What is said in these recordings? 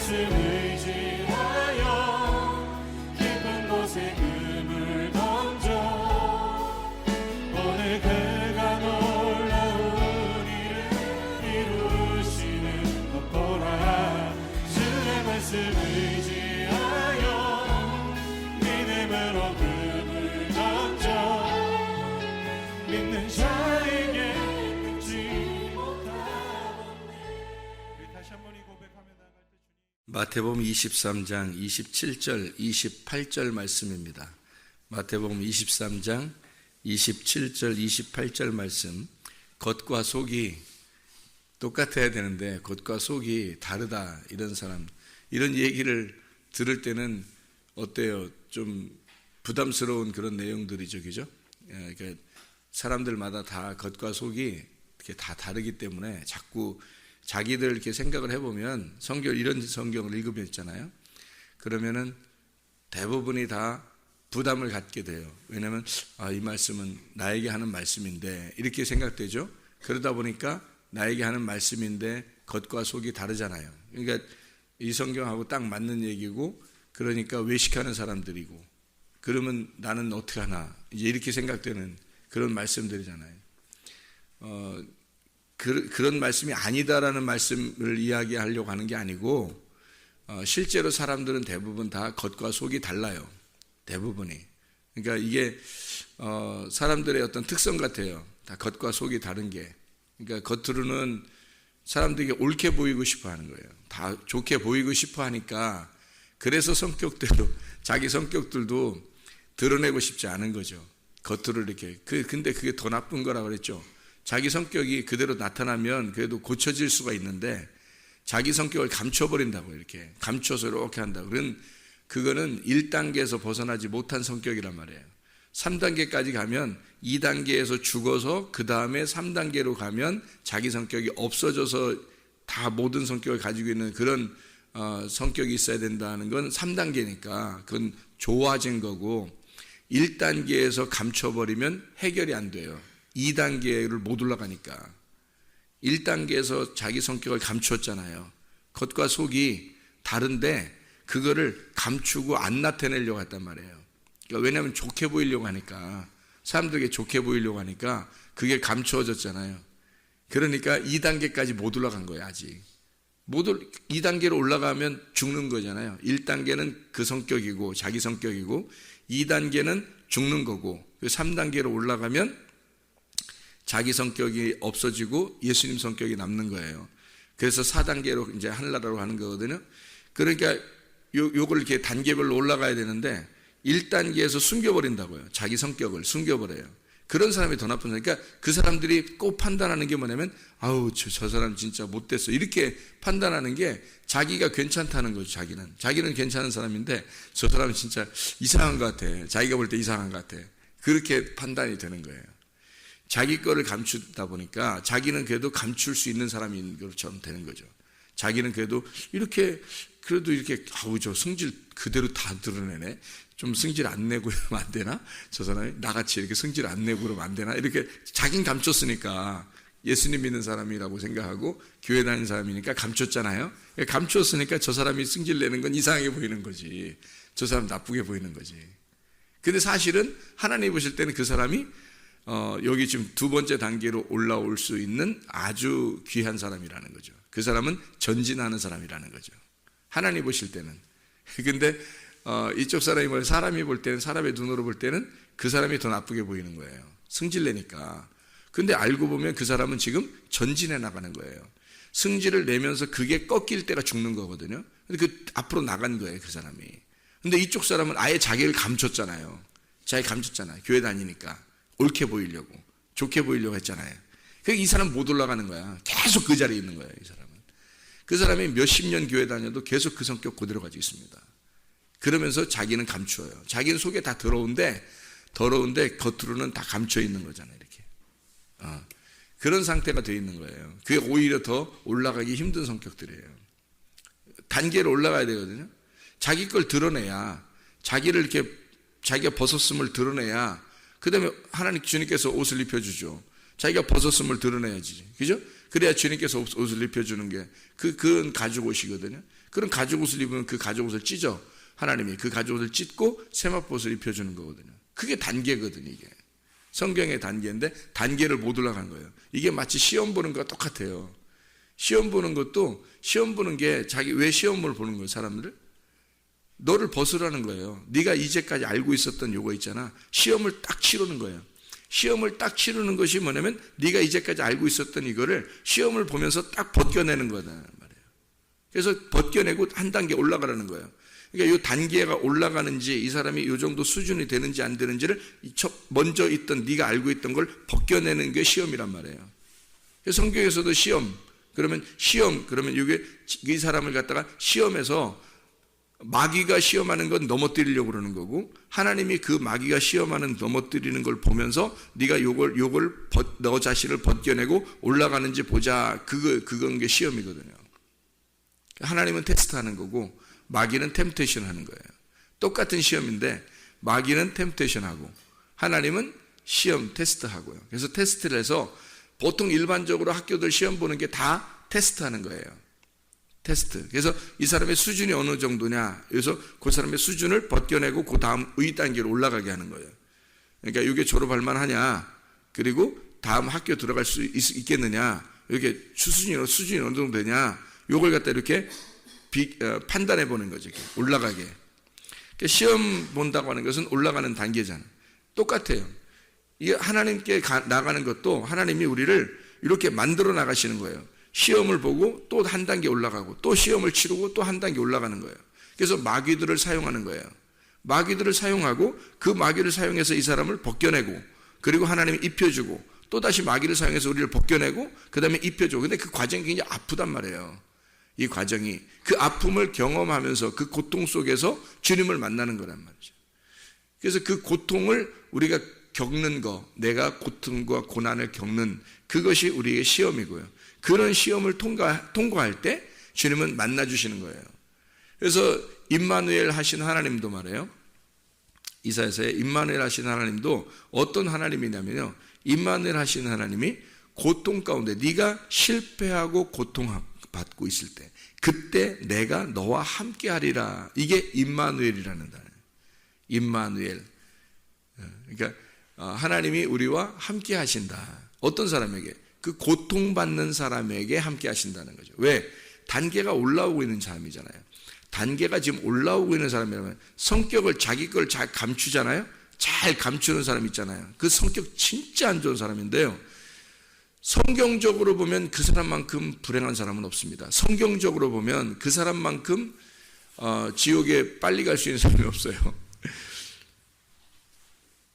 말씀 의지하여 깊은 곳에 금을 던져 오늘 그가 놀라운 일을 이루시는 것 보라. 주의 말씀 의지하여 믿음으로 금을 던져 믿는 자에게 끊지 못하네. 다시 한번 이 고백하며 나갈 때 주님. 마태복음 23장 27절 28절 말씀입니다. 마태복음 23장 27절 28절 말씀. 겉과 속이 똑같아야 되는데 겉과 속이 다르다, 이런 사람, 이런 얘기를 들을 때는 어때요? 좀 부담스러운 그런 내용들이죠, 그죠? 그러니까 사람들마다 다 겉과 속이 이렇게 다 다르기 때문에 자꾸 자기들 이렇게 생각을 해보면, 이런 성경을 읽으면 있잖아요. 그러면은 대부분이 다 부담을 갖게 돼요. 왜냐하면 이 말씀은 나에게 하는 말씀인데 이렇게 생각되죠. 그러다 보니까 나에게 하는 말씀인데 겉과 속이 다르잖아요. 그러니까 이 성경하고 딱 맞는 얘기고, 그러니까 외식하는 사람들이고, 그러면 나는 어떻게 하나, 이제 이렇게 생각되는 그런 말씀들이잖아요. 그런 말씀이 아니다라는 말씀을 이야기하려고 하는 게 아니고, 실제로 사람들은 대부분 다 겉과 속이 달라요. 대부분이. 그러니까 이게 사람들의 어떤 특성 같아요. 다 겉과 속이 다른 게. 그러니까 겉으로는 사람들에게 옳게 보이고 싶어 하는 거예요. 다 좋게 보이고 싶어 하니까, 그래서 성격대로 자기 성격들도 드러내고 싶지 않은 거죠. 겉으로 이렇게. 근데 그게 더 나쁜 거라고 그랬죠. 자기 성격이 그대로 나타나면 그래도 고쳐질 수가 있는데, 자기 성격을 감춰버린다고, 이렇게 감춰서 이렇게 한다고. 그거는 1단계에서 벗어나지 못한 성격이란 말이에요. 3단계까지 가면 2단계에서 죽어서 그 다음에 3단계로 가면 자기 성격이 없어져서 다 모든 성격을 가지고 있는 그런 성격이 있어야 된다는 건 3단계니까 그건 좋아진 거고, 1단계에서 감춰버리면 해결이 안 돼요. 2단계를 못 올라가니까. 1단계에서 자기 성격을 감추었잖아요. 겉과 속이 다른데 그거를 감추고 안 나타내려고 했단 말이에요. 그러니까 왜냐하면 좋게 보이려고 하니까, 사람들에게 좋게 보이려고 하니까 그게 감추어졌잖아요. 그러니까 2단계까지 못 올라간 거예요. 아직 2단계로 올라가면 죽는 거잖아요. 1단계는 그 성격이고 자기 성격이고, 2단계는 죽는 거고, 3단계로 올라가면 자기 성격이 없어지고 예수님 성격이 남는 거예요. 그래서 4단계로 이제 하늘나라로 가는 거거든요. 그러니까 요걸 이렇게 단계별로 올라가야 되는데 1단계에서 숨겨버린다고요. 자기 성격을 숨겨버려요. 그런 사람이 더 나쁜 사람. 그러니까 그 사람들이 꼭 판단하는 게 뭐냐면, 저 사람 진짜 못됐어, 이렇게 판단하는 게 자기가 괜찮다는 거죠. 자기는 괜찮은 사람인데 저 사람은 진짜 이상한 것 같아. 자기가 볼 때 이상한 것 같아. 그렇게 판단이 되는 거예요. 자기 거를 감추다 보니까 자기는 그래도 감출 수 있는 사람인 것처럼 되는 거죠. 자기는 그래도 그래도 이렇게 저 성질 그대로 다 드러내네. 좀 성질 안 내고 그러면 안 되나? 저 사람이 나같이 이렇게 성질 안 내고 그러면 안 되나? 이렇게 자긴 감췄으니까, 예수님 믿는 사람이라고 생각하고 교회 다니는 사람이니까 감췄잖아요. 감췄으니까 저 사람이 성질 내는 건 이상하게 보이는 거지. 저 사람 나쁘게 보이는 거지. 근데 사실은 하나님 보실 때는 그 사람이 여기 지금 두 번째 단계로 올라올 수 있는 아주 귀한 사람이라는 거죠. 그 사람은 전진하는 사람이라는 거죠. 하나님 보실 때는. 근데 이쪽 사람이 볼 때는, 사람의 눈으로 볼 때는 그 사람이 더 나쁘게 보이는 거예요. 승질내니까. 근데 알고 보면 그 사람은 지금 전진해 나가는 거예요. 승질을 내면서 그게 꺾일 때가 죽는 거거든요. 근데 앞으로 나간 거예요, 그 사람이. 근데 이쪽 사람은 아예 자기를 감췄잖아요. 교회 다니니까. 옳게 보이려고, 좋게 보이려고 했잖아요. 그러니까 이 사람 못 올라가는 거야. 계속 그 자리에 있는 거예요, 이 사람은. 그 사람이 몇십 년 교회 다녀도 계속 그 성격 그대로 가지고 있습니다. 그러면서 자기는 감추어요. 자기는 속에 다 더러운데 겉으로는 다 감춰 있는 거잖아요, 이렇게. 그런 상태가 되어 있는 거예요. 그게 오히려 더 올라가기 힘든 성격들이에요. 단계로 올라가야 되거든요. 자기 걸 드러내야, 자기가 벗었음을 드러내야, 그 다음에 주님께서 옷을 입혀주죠. 자기가 벗었음을 드러내야지. 그죠? 그래야 주님께서 옷을 입혀주는 게, 그건 가지고 오시거든요. 그런 가죽옷을 입으면 그 가죽옷을 찢어. 하나님이 그 가죽옷을 찢고 세마포옷을 입혀주는 거거든요. 그게 단계거든요. 이게 성경의 단계인데 단계를 못 올라간 거예요. 이게 마치 시험 보는 것과 똑같아요. 시험 보는 것도 시험 보는 게 자기 왜 시험을 보는 거예요? 사람들을 너를 벗으라는 거예요. 네가 이제까지 알고 있었던 요거 있잖아. 시험을 딱 치르는 거예요. 시험을 딱 치르는 것이 뭐냐면 네가 이제까지 알고 있었던 이거를 시험을 보면서 딱 벗겨내는 거다 말이에요. 그래서 벗겨내고 한 단계 올라가라는 거예요. 그러니까 이 단계가 올라가는지 이 사람이 이 정도 수준이 되는지 안 되는지를 먼저 있던 네가 알고 있던 걸 벗겨내는 게 시험이란 말이에요. 그래서 성경에서도 시험 그러면 이게 이 사람을 갖다가 시험에서 마귀가 시험하는 건 넘어뜨리려고 그러는 거고 하나님이 그 마귀가 시험하는 넘어뜨리는 걸 보면서 네가 요걸 너 자신을 벗겨내고 올라가는지 보자. 그건 게 시험이거든요. 하나님은 테스트하는 거고 마귀는 템테이션 하는 거예요. 똑같은 시험인데 마귀는 템테이션 하고 하나님은 시험 테스트하고요. 그래서 테스트를 해서 보통 일반적으로 학교들 시험 보는 게 다 테스트하는 거예요. 테스트. 그래서 이 사람의 수준이 어느 정도냐. 그래서 그 사람의 수준을 벗겨내고 그 다음 의 단계로 올라가게 하는 거예요. 그러니까 이게 졸업할 만하냐. 그리고 다음 학교 들어갈 수 있겠느냐. 이렇게 수준이 어느 정도 되냐. 요걸 갖다 이렇게 판단해 보는 거죠. 올라가게. 그러니까 시험 본다고 하는 것은 올라가는 단계잖아요. 똑같아요. 이게 하나님께 나가는 것도 하나님이 우리를 이렇게 만들어 나가시는 거예요. 시험을 보고 또 한 단계 올라가고 또 시험을 치르고 또 한 단계 올라가는 거예요. 그래서 마귀들을 사용하는 거예요. 마귀들을 사용하고 그 마귀를 사용해서 이 사람을 벗겨내고 그리고 하나님이 입혀주고 또 다시 마귀를 사용해서 우리를 벗겨내고 그 다음에 입혀주고 근데 그 과정이 굉장히 아프단 말이에요. 이 과정이 그 아픔을 경험하면서 그 고통 속에서 주님을 만나는 거란 말이죠. 그래서 그 고통을 우리가 겪는 거 내가 고통과 고난을 겪는 그것이 우리의 시험이고요. 그런 시험을 통과할 때 주님은 만나주시는 거예요. 그래서 임마누엘 하신 하나님도 말해요. 이사야서에 임마누엘 하신 하나님도 어떤 하나님이냐면요. 임마누엘 하신 하나님이 고통 가운데 네가 실패하고 고통받고 있을 때 그때 내가 너와 함께 하리라. 이게 임마누엘이라는 단어예요. 임마누엘. 그러니까 하나님이 우리와 함께 하신다. 어떤 사람에게? 그 고통받는 사람에게 함께 하신다는 거죠. 왜? 단계가 올라오고 있는 사람이잖아요. 단계가 지금 올라오고 있는 사람이라면 성격을 자기 걸 잘 감추잖아요. 잘 감추는 사람 있잖아요. 그 성격 진짜 안 좋은 사람인데요. 성경적으로 보면 그 사람만큼 불행한 사람은 없습니다. 성경적으로 보면 그 사람만큼 지옥에 빨리 갈 수 있는 사람이 없어요.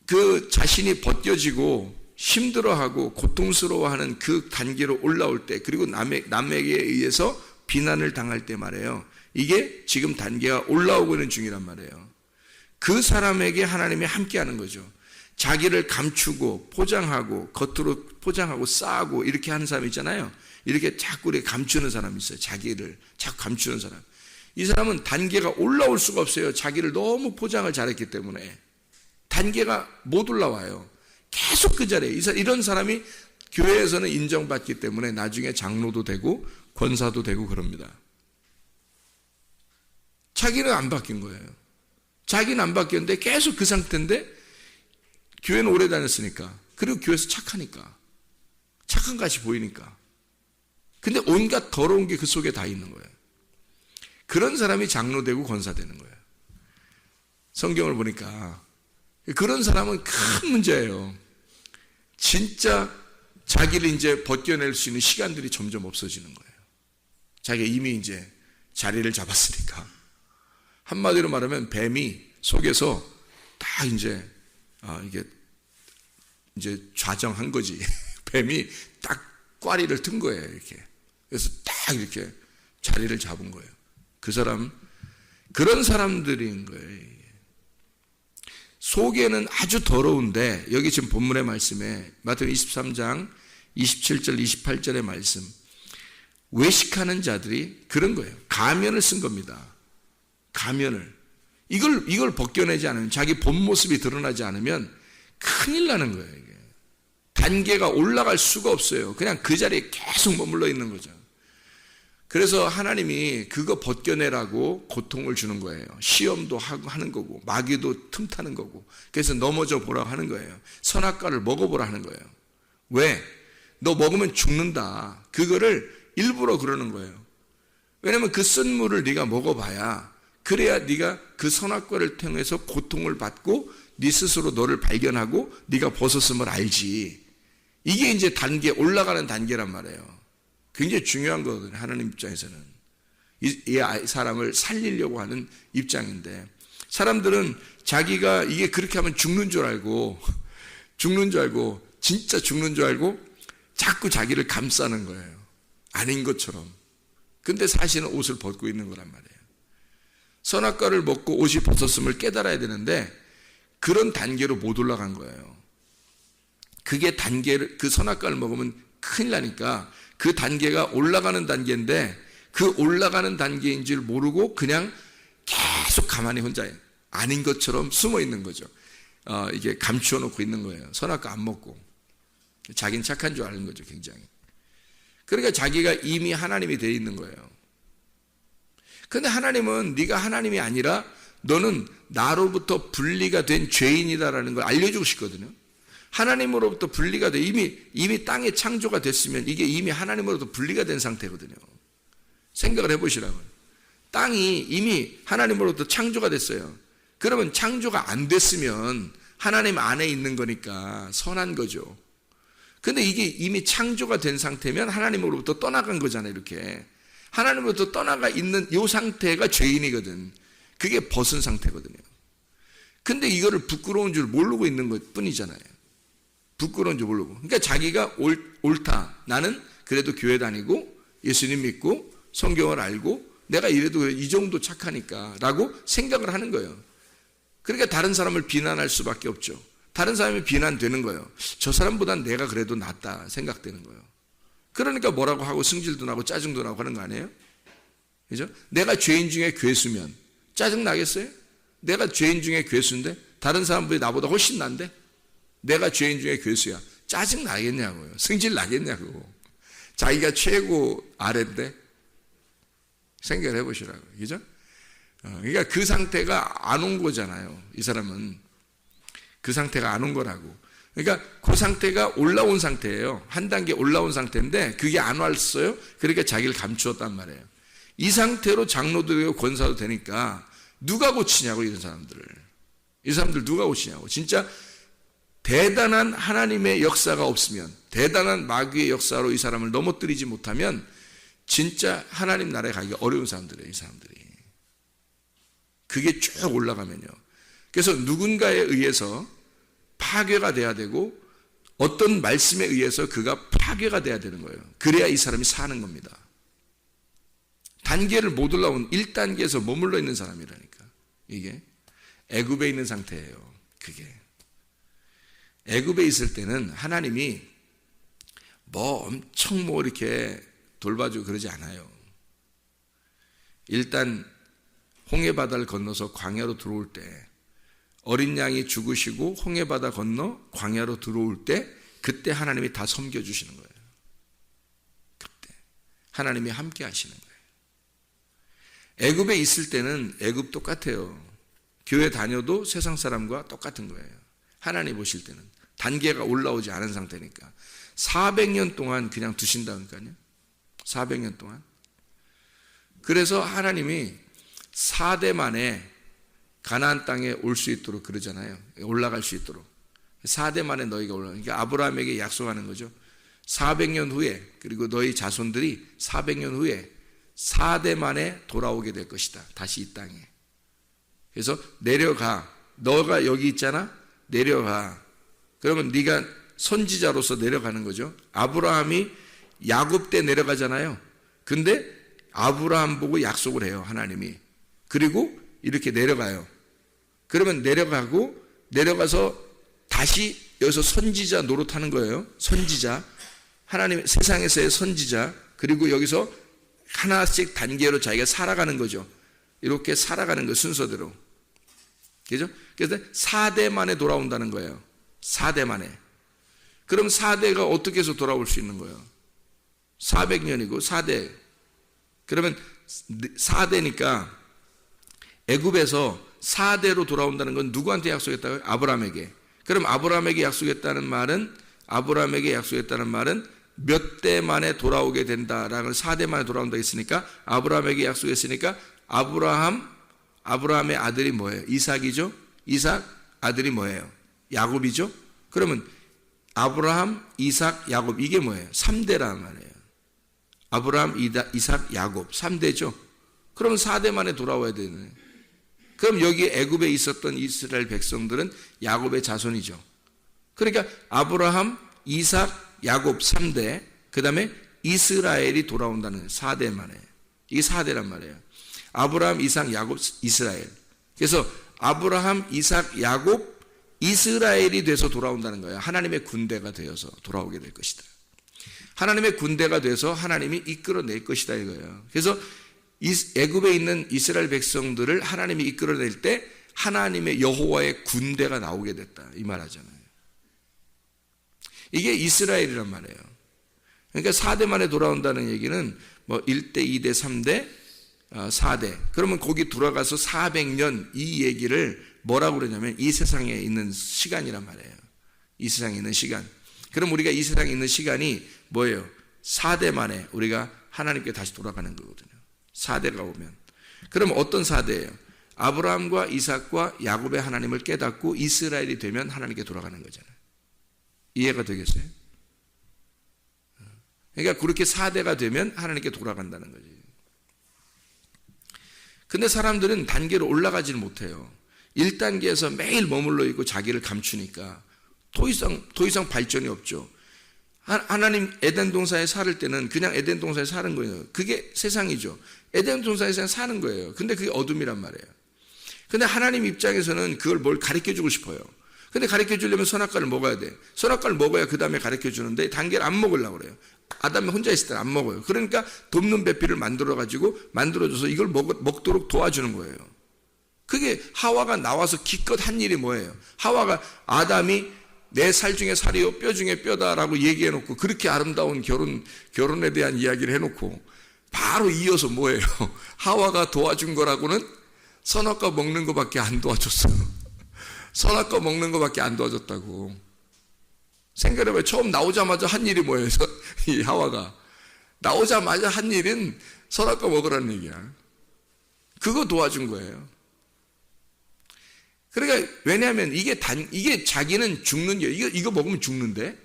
그 자신이 벗겨지고 힘들어하고 고통스러워하는 그 단계로 올라올 때 그리고 남에게 의해서 비난을 당할 때 말이에요. 이게 지금 단계가 올라오고 있는 중이란 말이에요. 그 사람에게 하나님이 함께하는 거죠. 자기를 감추고 포장하고 겉으로 포장하고 싸고 이렇게 하는 사람 있잖아요. 이렇게 자꾸 이렇게 감추는 사람이 있어요. 자기를 자꾸 감추는 사람. 이 사람은 단계가 올라올 수가 없어요. 자기를 너무 포장을 잘했기 때문에 단계가 못 올라와요. 계속 그 자리에 이런 사람이 교회에서는 인정받기 때문에 나중에 장로도 되고 권사도 되고 그럽니다. 자기는 안 바뀐 거예요. 자기는 안 바뀌었는데 계속 그 상태인데 교회는 오래 다녔으니까 그리고 교회에서 착하니까 착한 같이 보이니까 근데 온갖 더러운 게 그 속에 다 있는 거예요. 그런 사람이 장로 되고 권사 되는 거예요. 성경을 보니까 그런 사람은 큰 문제예요. 진짜 자기를 이제 벗겨낼 수 있는 시간들이 점점 없어지는 거예요. 자기가 이미 이제 자리를 잡았으니까. 한마디로 말하면 뱀이 속에서 다 이제 이게 이제 좌정한 거지. 뱀이 딱 꽈리를 튼 거예요. 이렇게. 그래서 딱 이렇게 자리를 잡은 거예요. 그 사람 그런 사람들인 거예요. 속에는 아주 더러운데 여기 지금 본문의 말씀에 마태복음 23장 27절 28절의 말씀 외식하는 자들이 그런 거예요. 가면을 쓴 겁니다. 가면을 이걸 벗겨내지 않으면 자기 본 모습이 드러나지 않으면 큰일 나는 거예요. 이게. 단계가 올라갈 수가 없어요. 그냥 그 자리에 계속 머물러 있는 거죠. 그래서 하나님이 그거 벗겨내라고 고통을 주는 거예요. 시험도 하고 하는 거고 마귀도 틈타는 거고, 그래서 넘어져 보라고 하는 거예요. 선악과를 먹어보라 하는 거예요. 왜? 너 먹으면 죽는다. 그거를 일부러 그러는 거예요. 왜냐면 그 쓴물을 네가 먹어봐야, 그래야 네가 그 선악과를 통해서 고통을 받고 네 스스로 너를 발견하고 네가 벗었음을 알지. 이게 이제 올라가는 단계란 말이에요. 굉장히 중요한 거거든요. 하나님 입장에서는 이 사람을 살리려고 하는 입장인데, 사람들은 자기가 이게 그렇게 하면 죽는 줄 알고 진짜 죽는 줄 알고 자꾸 자기를 감싸는 거예요. 아닌 것처럼. 근데 사실은 옷을 벗고 있는 거란 말이에요. 선악과를 먹고 옷이 벗었음을 깨달아야 되는데 그런 단계로 못 올라간 거예요. 그게 그 선악과를 먹으면 큰일 나니까 그 단계가 올라가는 단계인데, 그 올라가는 단계인 줄 모르고 그냥 계속 가만히 혼자 아닌 것처럼 숨어 있는 거죠. 이게 감추어 놓고 있는 거예요. 선악과 안 먹고. 자기는 착한 줄 아는 거죠, 굉장히. 그러니까 자기가 이미 하나님이 되어 있는 거예요. 그런데 하나님은 네가 하나님이 아니라 너는 나로부터 분리가 된 죄인이다라는 걸 알려주고 싶거든요. 하나님으로부터 분리가 돼 이미 땅에 창조가 됐으면 이게 이미 하나님으로부터 분리가 된 상태거든요. 생각을 해보시라고요. 땅이 이미 하나님으로부터 창조가 됐어요. 그러면 창조가 안 됐으면 하나님 안에 있는 거니까 선한 거죠. 근데 이게 이미 창조가 된 상태면 하나님으로부터 떠나간 거잖아요. 이렇게 하나님으로부터 떠나가 있는 이 상태가 죄인이거든. 그게 벗은 상태거든요. 근데 이거를 부끄러운 줄 모르고 있는 것 뿐이잖아요. 부끄러운 줄 모르고. 그러니까 자기가 옳다. 나는 그래도 교회 다니고 예수님 믿고 성경을 알고 내가 이래도 이 정도 착하니까 라고 생각을 하는 거예요. 그러니까 다른 사람을 비난할 수밖에 없죠. 다른 사람이 비난되는 거예요. 저 사람보단 내가 그래도 낫다 생각되는 거예요. 그러니까 뭐라고 하고 승질도 나고 짜증도 나고 하는 거 아니에요? 그죠? 내가 죄인 중에 괴수면 짜증 나겠어요? 내가 죄인 중에 괴수인데 다른 사람들이 나보다 훨씬 난데 내가 죄인 중에 괴수야. 짜증 나겠냐고요. 승질 나겠냐고. 자기가 최고 아래인데 생각을 해보시라고요. 그죠? 그러니까 그 상태가 안 온 거잖아요. 이 사람은 그 상태가 안 온 거라고. 그러니까 그 상태가 올라온 상태예요. 한 단계 올라온 상태인데 그게 안 왔어요. 그러니까 자기를 감추었단 말이에요. 이 상태로 장로도 되고 권사도 되니까 누가 고치냐고. 이런 사람들을. 이 사람들 누가 고치냐고. 진짜 대단한 하나님의 역사가 없으면, 대단한 마귀의 역사로 이 사람을 넘어뜨리지 못하면 진짜 하나님 나라에 가기가 어려운 사람들이에요. 이 사람들이. 그게 쭉 올라가면요. 그래서 누군가에 의해서 파괴가 돼야 되고 어떤 말씀에 의해서 그가 파괴가 돼야 되는 거예요. 그래야 이 사람이 사는 겁니다. 단계를 못 올라온 1단계에서 머물러 있는 사람이라니까. 이게 애굽에 있는 상태예요. 그게 애굽에 있을 때는 하나님이 뭐 엄청 뭐 이렇게 돌봐주고 그러지 않아요. 일단 홍해바다를 건너서 광야로 들어올 때, 어린 양이 죽으시고 홍해바다 건너 광야로 들어올 때, 그때 하나님이 다 섬겨주시는 거예요. 그때 하나님이 함께 하시는 거예요. 애굽에 있을 때는 애굽 똑같아요. 교회 다녀도 세상 사람과 똑같은 거예요. 하나님 보실 때는 단계가 올라오지 않은 상태니까 400년 동안 그냥 두신다니까요. 400년 동안. 그래서 하나님이 4대 만에 가나안 땅에 올 수 있도록 그러잖아요. 올라갈 수 있도록. 4대 만에 너희가 올라가. 그러니까 아브라함에게 약속하는 거죠. 400년 후에, 그리고 너희 자손들이 400년 후에 4대 만에 돌아오게 될 것이다. 다시 이 땅에. 그래서 내려가. 너가 여기 있잖아. 내려가. 그러면 네가 선지자로서 내려가는 거죠. 아브라함이 야곱 때 내려가잖아요. 근데 아브라함 보고 약속을 해요. 하나님이. 그리고 이렇게 내려가요. 그러면 내려가서 다시 여기서 선지자 노릇하는 거예요. 선지자. 하나님 세상에서의 선지자. 그리고 여기서 하나씩 단계로 자기가 살아가는 거죠. 이렇게 살아가는 거 순서대로. 그죠? 그래서 4대 만에 돌아온다는 거예요. 4대 만에. 그럼 4대가 어떻게 해서 돌아올 수 있는 거예요? 400년이고 4대. 그러면 4대니까 애굽에서 4대로 돌아온다는 건 누구한테 약속했다고요? 아브라함에게. 그럼 아브라함에게 약속했다는 말은 몇 대 만에 돌아오게 된다라는 4대 만에 돌아온다 했으니까 아브라함에게 약속했으니까 아브라함의 아들이 뭐예요? 이삭이죠? 이삭 아들이 뭐예요? 야곱이죠? 그러면 아브라함, 이삭, 야곱 이게 뭐예요? 3대란 말이에요. 아브라함, 이삭, 야곱 3대죠? 그럼 4대 만에 돌아와야 되는. 그럼 여기 애굽에 있었던 이스라엘 백성들은 야곱의 자손이죠. 그러니까 아브라함, 이삭, 야곱 3대, 그 다음에 이스라엘이 돌아온다는 4대 만에. 이게 4대란 말이에요. 아브라함, 이삭, 야곱, 이스라엘. 그래서 아브라함, 이삭, 야곱, 이스라엘이 돼서 돌아온다는 거예요. 하나님의 군대가 되어서 돌아오게 될 것이다. 하나님의 군대가 돼서 하나님이 이끌어낼 것이다 이거예요. 그래서 애굽에 있는 이스라엘 백성들을 하나님이 이끌어낼 때 하나님의 여호와의 군대가 나오게 됐다 이 말하잖아요. 이게 이스라엘이란 말이에요. 그러니까 4대 만에 돌아온다는 얘기는 뭐 1대, 2대, 3대, 4대. 그러면 거기 돌아가서 400년 이 얘기를 뭐라고 그러냐면 이 세상에 있는 시간이란 말이에요. 이 세상에 있는 시간. 그럼 우리가 이 세상에 있는 시간이 뭐예요? 4대 만에 우리가 하나님께 다시 돌아가는 거거든요. 4대가 오면. 그럼 어떤 4대예요? 아브라함과 이삭과 야곱의 하나님을 깨닫고 이스라엘이 되면 하나님께 돌아가는 거잖아요. 이해가 되겠어요? 그러니까 그렇게 4대가 되면 하나님께 돌아간다는 거지. 근데 사람들은 단계로 올라가지를 못해요. 1단계에서 매일 머물러 있고 자기를 감추니까 더 이상 발전이 없죠. 하나님 에덴 동산에 살 때는 그냥 에덴 동산에 사는 거예요. 그게 세상이죠. 에덴 동산에서 사는 거예요. 근데 그게 어둠이란 말이에요. 근데 하나님 입장에서는 그걸 뭘 가르쳐 주고 싶어요. 근데 가르쳐 주려면 선악과를 먹어야 돼. 선악과를 먹어야 그 다음에 가르쳐 주는데 단계를 안 먹으려고 그래요. 아담이 혼자 있을 때는 안 먹어요. 그러니까 돕는 배필을 만들어줘서 이걸 먹도록 도와주는 거예요. 그게 하와가 나와서 기껏 한 일이 뭐예요? 하와가 아담이 내 살 중에 살이요 뼈 중에 뼈다라고 얘기해놓고 그렇게 아름다운 결혼에 대한 이야기를 해놓고 바로 이어서 뭐예요? 하와가 도와준 거라고는 선악과 먹는 거밖에 안 도와줬어요. 선악과 먹는 거밖에 안 도와줬다고. 생각해봐요. 처음 나오자마자 한 일이 뭐예요? 이 하와가 나오자마자 한 일은 선악과 먹으라는 얘기야. 그거 도와준 거예요. 그러니까 왜냐하면 이게 자기는 죽는 게 이거 먹으면 죽는데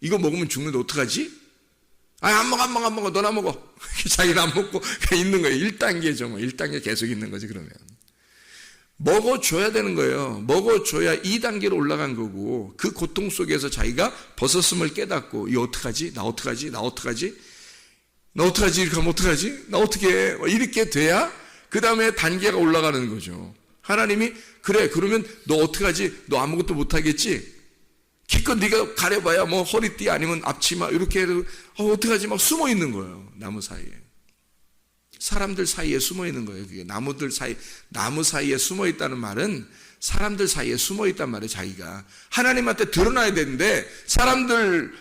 이거 먹으면 죽는데 어떡하지? 안 먹어 너나 먹어. 자기는 안 먹고 그냥 있는 거예요. 1단계죠. 뭐 1단계 계속 있는 거지. 그러면 먹어줘야 되는 거예요. 먹어줘야 2단계로 올라간 거고 그 고통 속에서 자기가 벗었음을 깨닫고 이거 어떡하지? 나 어떡하지? 이렇게 하면 어떡하지? 나 어떻게 해? 이렇게 돼야 그 다음에 단계가 올라가는 거죠. 하나님이 그래 그러면 너 어떡하지? 너 아무것도 못하겠지? 기껏 네가 가려봐야 뭐 허리띠 아니면 앞치마 이렇게 해도 어떡하지? 막 숨어 있는 거예요. 나무 사이에. 사람들 사이에 숨어 있는 거예요. 그게 나무 사이에 숨어 있다는 말은 사람들 사이에 숨어 있단 말이에요. 자기가 하나님한테 드러나야 되는데 사람들을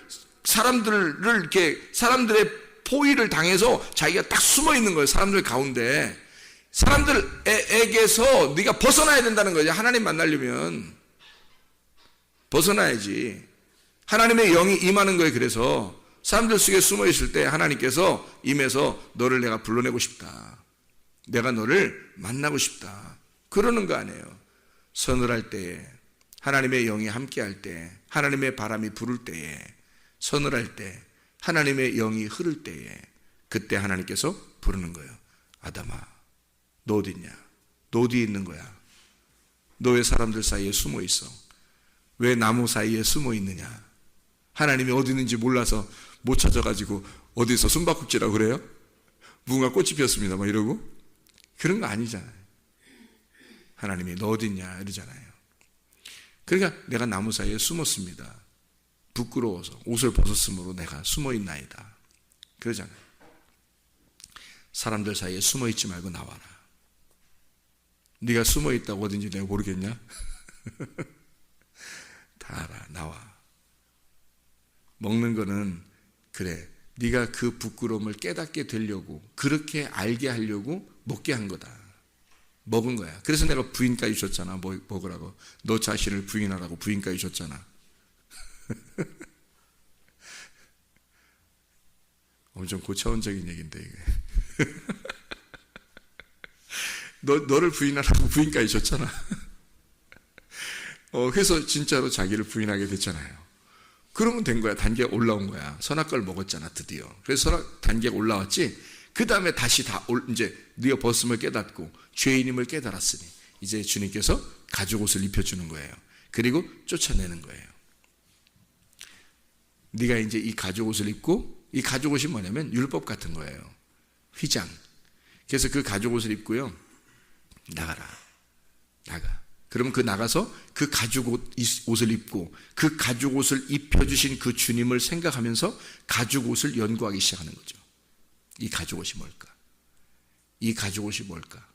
이렇게 사람들의 포위를 당해서 자기가 딱 숨어 있는 거예요. 사람들 가운데 사람들에게서 네가 벗어나야 된다는 거죠. 하나님 만나려면 벗어나야지. 하나님의 영이 임하는 거예요. 그래서 사람들 속에 숨어 있을 때 하나님께서 임해서 너를 내가 불러내고 싶다. 내가 너를 만나고 싶다. 그러는 거 아니에요. 서늘할 때에 하나님의 영이 함께할 때 하나님의 바람이 부를 때에 서늘할 때 하나님의 영이 흐를 때에 그때 하나님께서 부르는 거예요. 아담아 너 어디 있냐? 너 어디 있는 거야? 너 왜 사람들 사이에 숨어 있어? 왜 나무 사이에 숨어 있느냐? 하나님이 어디 있는지 몰라서 못 찾아가지고 어디서 숨바꼭질하고 그래요? 무궁화 꽃이 피었습니다 막 이러고 그런 거 아니잖아요. 하나님이 너 어디 있냐 이러잖아요. 그러니까 내가 나무 사이에 숨었습니다. 부끄러워서 옷을 벗었으므로 내가 숨어 있나이다 그러잖아요. 사람들 사이에 숨어 있지 말고 나와라. 네가 숨어 있다고 어딘지 내가 모르겠냐? 다 알아. 나와. 먹는 거는 그래 네가 그 부끄러움을 깨닫게 되려고, 그렇게 알게 하려고 먹게 한 거다. 먹은 거야. 그래서 내가 부인까지 줬잖아. 먹으라고. 너 자신을 부인하라고 부인까지 줬잖아. 엄청 고차원적인 얘기인데 이게. 너를 부인하라고 부인까지 줬잖아. 그래서 진짜로 자기를 부인하게 됐잖아요. 그러면 된 거야. 단계가 올라온 거야. 선악과를 먹었잖아, 드디어. 그래서 선악 단계가 올라왔지. 그 다음에 다시 이제 네가 벗음을 깨닫고 죄인임을 깨달았으니 이제 주님께서 가죽옷을 입혀주는 거예요. 그리고 쫓아내는 거예요. 네가 이제 이 가죽옷을 입고, 이 가죽옷이 뭐냐면 율법 같은 거예요. 휘장. 그래서 그 가죽옷을 입고요, 나가라. 나가. 그러면 나가서 그 가죽옷을 입고 그 가죽옷을 입혀주신 그 주님을 생각하면서 가죽옷을 연구하기 시작하는 거죠. 이 가죽옷이 뭘까? 이 가죽옷이 뭘까?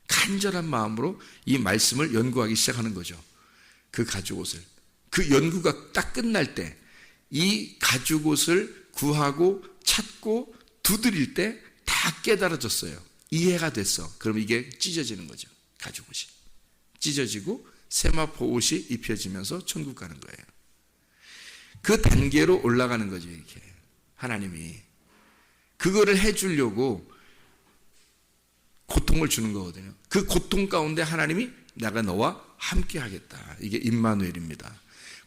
간절한 마음으로 이 말씀을 연구하기 시작하는 거죠. 그 가죽옷을. 그 연구가 딱 끝날 때 이 가죽옷을 구하고 찾고 두드릴 때 다 깨달아졌어요. 이해가 됐어. 그럼 이게 찢어지는 거죠. 가죽옷이. 찢어지고 세마포 옷이 입혀지면서 천국 가는 거예요. 그 단계로 올라가는 거죠. 이렇게 하나님이 그거를 해주려고 고통을 주는 거거든요. 그 고통 가운데 하나님이 내가 너와 함께 하겠다. 이게 임마누엘입니다.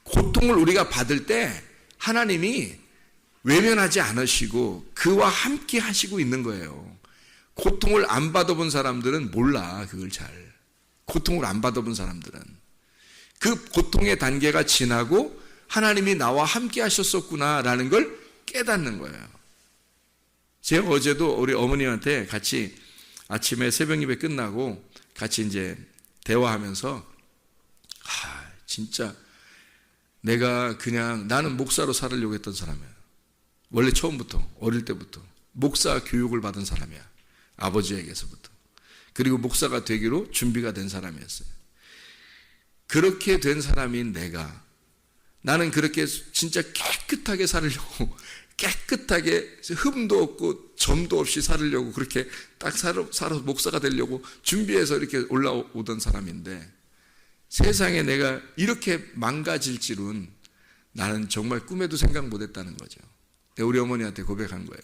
고통을 우리가 받을 때 하나님이 외면하지 않으시고 그와 함께 하시고 있는 거예요. 고통을 안 받아본 사람들은 몰라. 그걸 잘. 고통을 안 받아본 사람들은 그 고통의 단계가 지나고 하나님이 나와 함께 하셨었구나라는 걸 깨닫는 거예요. 제가 어제도 우리 어머님한테 같이 아침에 새벽 예배 끝나고 같이 이제 대화하면서 진짜 내가 그냥 나는 목사로 살으려고 했던 사람이야. 원래 처음부터 어릴 때부터 목사 교육을 받은 사람이야. 아버지에게서부터. 그리고 목사가 되기로 준비가 된 사람이었어요. 그렇게 된 사람인 내가 나는 그렇게 진짜 깨끗하게 살으려고 깨끗하게 흠도 없고 점도 없이 살으려고 그렇게 딱 살아서 목사가 되려고 준비해서 이렇게 올라오던 사람인데 세상에 내가 이렇게 망가질 줄은 나는 정말 꿈에도 생각 못했다는 거죠. 내가 우리 어머니한테 고백한 거예요.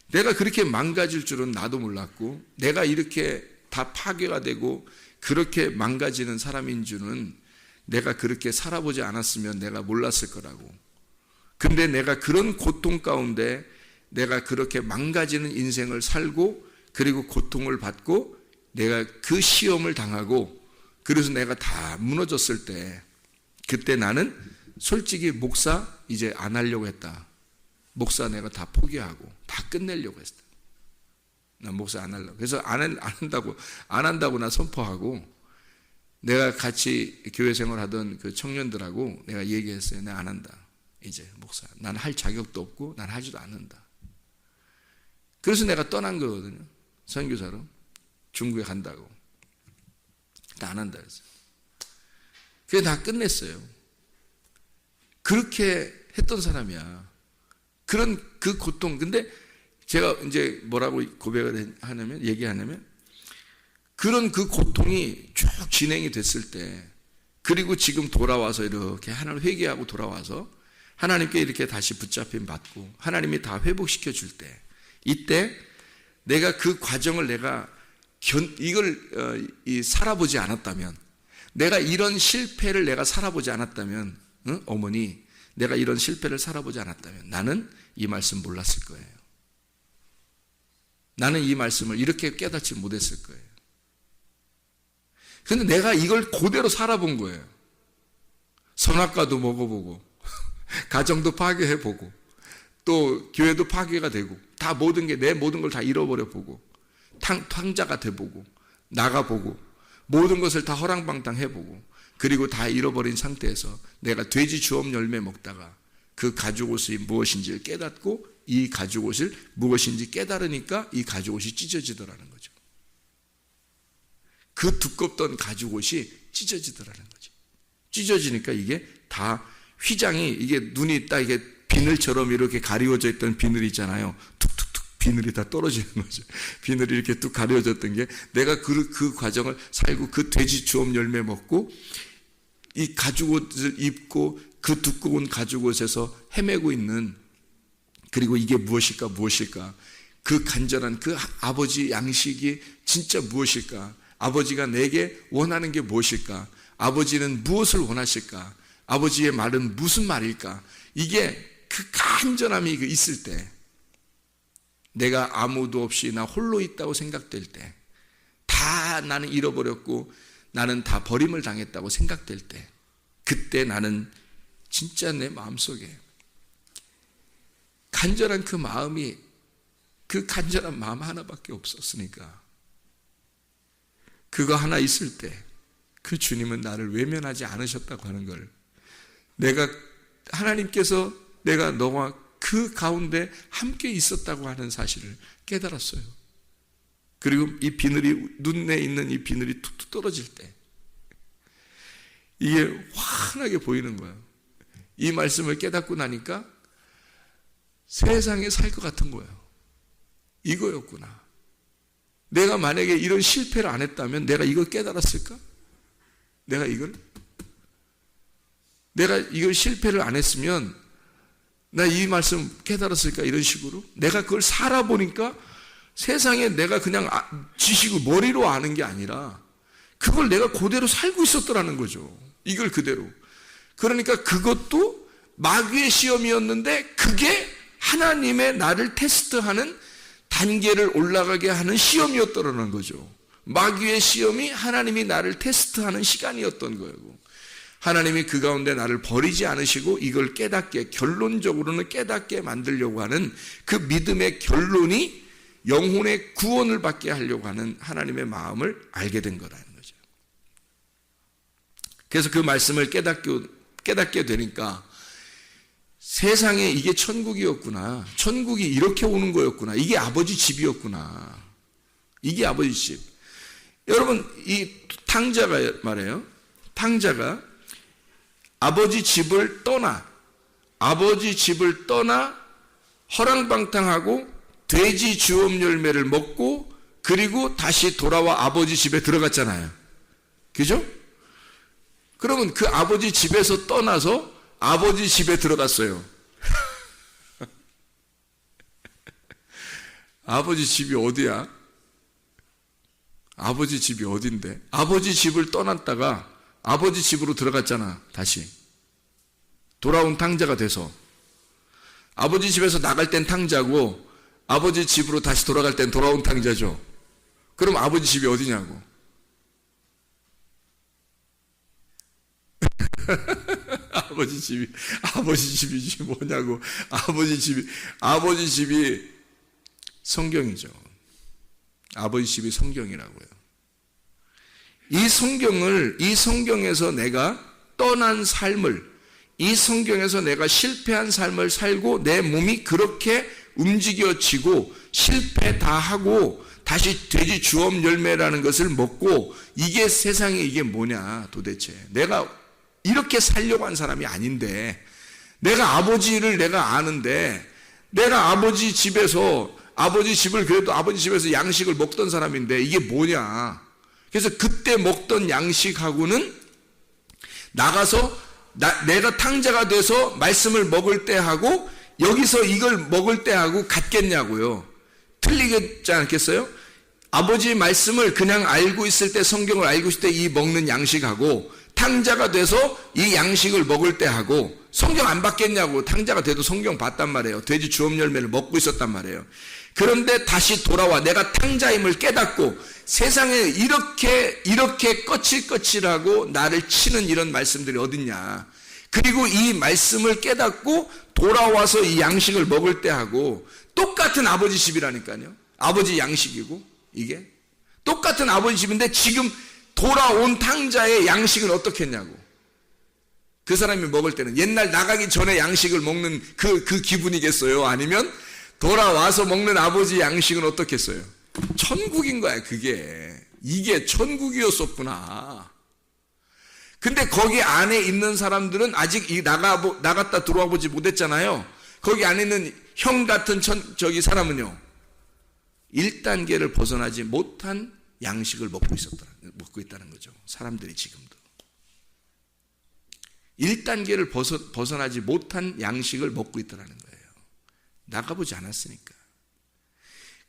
내가 그렇게 망가질 줄은 나도 몰랐고 내가 이렇게 다 파괴가 되고 그렇게 망가지는 사람인 줄은 내가 그렇게 살아보지 않았으면 내가 몰랐을 거라고. 근데 내가 그런 고통 가운데 내가 그렇게 망가지는 인생을 살고 그리고 고통을 받고 내가 그 시험을 당하고 그래서 내가 다 무너졌을 때 그때 나는 솔직히 목사 이제 안 하려고 했다. 목사 내가 다 포기하고 다 끝내려고 했다. 난 목사 안 하려고. 그래서 안 한다고 나 선포하고 내가 같이 교회 생활하던 그 청년들하고 내가 얘기했어요. 내가 안 한다. 이제 목사. 난 할 자격도 없고 난 하지도 않는다. 그래서 내가 떠난 거거든요. 선교사로. 중국에 간다고. 나 안 한다 그랬어요. 그게 다 끝냈어요. 그렇게 했던 사람이야. 그런 그 고통. 근데 제가 이제 뭐라고 고백을 얘기하냐면 그런 그 고통이 쭉 진행이 됐을 때 그리고 지금 돌아와서 이렇게 하나님 회개하고 돌아와서 하나님께 이렇게 다시 붙잡힘 받고 하나님이 다 회복시켜 줄 때 이때 내가 그 과정을 내가 살아보지 않았다면 내가 이런 실패를 내가 살아보지 않았다면 어머니 내가 이런 실패를 살아보지 않았다면 나는 이 말씀 몰랐을 거예요. 나는 이 말씀을 이렇게 깨닫지 못했을 거예요. 근데 내가 이걸 그대로 살아본 거예요. 선악과도 먹어보고 가정도 파괴해보고 또 교회도 파괴가 되고 다 내 모든 걸 다 잃어버려 보고 탕자가 돼보고 나가보고 모든 것을 다 허랑방탕 해보고 그리고 다 잃어버린 상태에서 내가 돼지 주업 열매 먹다가 그 가죽옷이 무엇인지를 깨닫고 이 가죽옷을 무엇인지 깨달으니까 이 가죽옷이 찢어지더라는 거죠. 그 두껍던 가죽옷이 찢어지더라는 거죠. 찢어지니까 이게 다 휘장이 이게 눈이 딱 이게 비늘처럼 이렇게 가리워져 있던 비늘이 있잖아요. 툭툭툭 비늘이 다 떨어지는 거죠. 비늘이 이렇게 뚝 가려졌던 게 내가 그 과정을 살고 그 돼지 주엄 열매 먹고 이 가죽옷을 입고 그 두꺼운 가죽옷에서 헤매고 있는, 그리고 이게 무엇일까 그 간절한 그 아버지 양식이 진짜 무엇일까, 아버지가 내게 원하는 게 무엇일까, 아버지는 무엇을 원하실까, 아버지의 말은 무슨 말일까, 이게 그 간절함이 있을 때, 내가 아무도 없이 나 홀로 있다고 생각될 때, 다 나는 잃어버렸고 나는 다 버림을 당했다고 생각될 때, 그때 나는 진짜 내 마음속에 간절한 그 마음이, 그 간절한 마음 하나밖에 없었으니까, 그거 하나 있을 때 그 주님은 나를 외면하지 않으셨다고 하는 걸, 내가 하나님께서 내가 너와 그 가운데 함께 있었다고 하는 사실을 깨달았어요. 그리고 이 비늘이, 눈에 있는 이 비늘이 툭툭 떨어질 때 이게 환하게 보이는 거예요. 이 말씀을 깨닫고 나니까 세상에 살 것 같은 거예요. 이거였구나. 내가 만약에 이런 실패를 안 했다면 내가 이걸 깨달았을까? 내가 이걸 실패를 안 했으면 나 이 말씀 깨달았을까? 이런 식으로 내가 그걸 살아보니까 세상에 내가 그냥 지식을 머리로 아는 게 아니라 그걸 내가 그대로 살고 있었더라는 거죠. 이걸 그대로. 그러니까 그것도 마귀의 시험이었는데 그게 하나님의 나를 테스트하는 단계를 올라가게 하는 시험이었더라는 거죠. 마귀의 시험이 하나님이 나를 테스트하는 시간이었던 거예요. 하나님이 그 가운데 나를 버리지 않으시고 이걸 깨닫게, 결론적으로는 깨닫게 만들려고 하는 그 믿음의 결론이 영혼의 구원을 받게 하려고 하는 하나님의 마음을 알게 된 거라는 거죠. 그래서 그 말씀을 깨닫게 되니까 세상에 이게 천국이었구나, 천국이 이렇게 오는 거였구나, 이게 아버지 집이었구나, 이게 아버지 집. 여러분, 이 탕자가 말이에요, 탕자가 아버지 집을 떠나 허랑방탕하고 돼지 주엄 열매를 먹고 그리고 다시 돌아와 아버지 집에 들어갔잖아요. 그죠? 그러면 그 아버지 집에서 떠나서 아버지 집에 들어갔어요. 아버지 집이 어디야? 아버지 집이 어딘데? 아버지 집을 떠났다가 아버지 집으로 들어갔잖아. 다시 돌아온 탕자가 돼서. 아버지 집에서 나갈 땐 탕자고 아버지 집으로 다시 돌아갈 땐 돌아온 탕자죠. 그럼 아버지 집이 어디냐고. 아버지 집이 뭐냐고. 아버지 집이 성경이죠. 아버지 집이 성경이라고요. 이 성경에서 내가 떠난 삶을, 이 성경에서 내가 실패한 삶을 살고 내 몸이 그렇게 움직여지고 실패 다 하고 다시 돼지 주엄 열매라는 것을 먹고, 이게 세상에 이게 뭐냐 도대체. 내가 이렇게 살려고 한 사람이 아닌데, 내가 아버지를 내가 아는데, 내가 아버지 집에서 그래도 아버지 집에서 양식을 먹던 사람인데 이게 뭐냐. 그래서 그때 먹던 양식하고는 나가서 내가 탕자가 돼서 말씀을 먹을 때하고 여기서 이걸 먹을 때하고 같겠냐고요. 틀리겠지 않겠어요? 아버지 말씀을 그냥 알고 있을 때, 성경을 알고 있을 때 이 먹는 양식하고 탕자가 돼서 이 양식을 먹을 때하고 성경 안 받겠냐고. 탕자가 돼도 성경 봤단 말이에요. 돼지 주엄 열매를 먹고 있었단 말이에요. 그런데 다시 돌아와 내가 탕자임을 깨닫고 세상에 이렇게 거칠거칠하고 나를 치는 이런 말씀들이 어딨냐. 그리고 이 말씀을 깨닫고 돌아와서 이 양식을 먹을 때하고 똑같은 아버지 집이라니까요. 아버지 양식이고 이게 똑같은 아버지 집인데 지금 돌아온 탕자의 양식은 어떻게 했냐고. 그 사람이 먹을 때는 옛날 나가기 전에 양식을 먹는 그 기분이겠어요? 아니면 돌아와서 먹는 아버지 양식은 어떻겠어요? 천국인 거야. 이게 천국이었었구나. 근데 거기 안에 있는 사람들은 아직 나갔다 들어와 보지 못했잖아요. 거기 안에 있는 형 같은 사람은요, 1단계를 벗어나지 못한 양식을 먹고 있다는 거죠. 사람들이 지금도 1단계를 벗어나지 못한 양식을 먹고 있다는 거예요. 나가보지 않았으니까,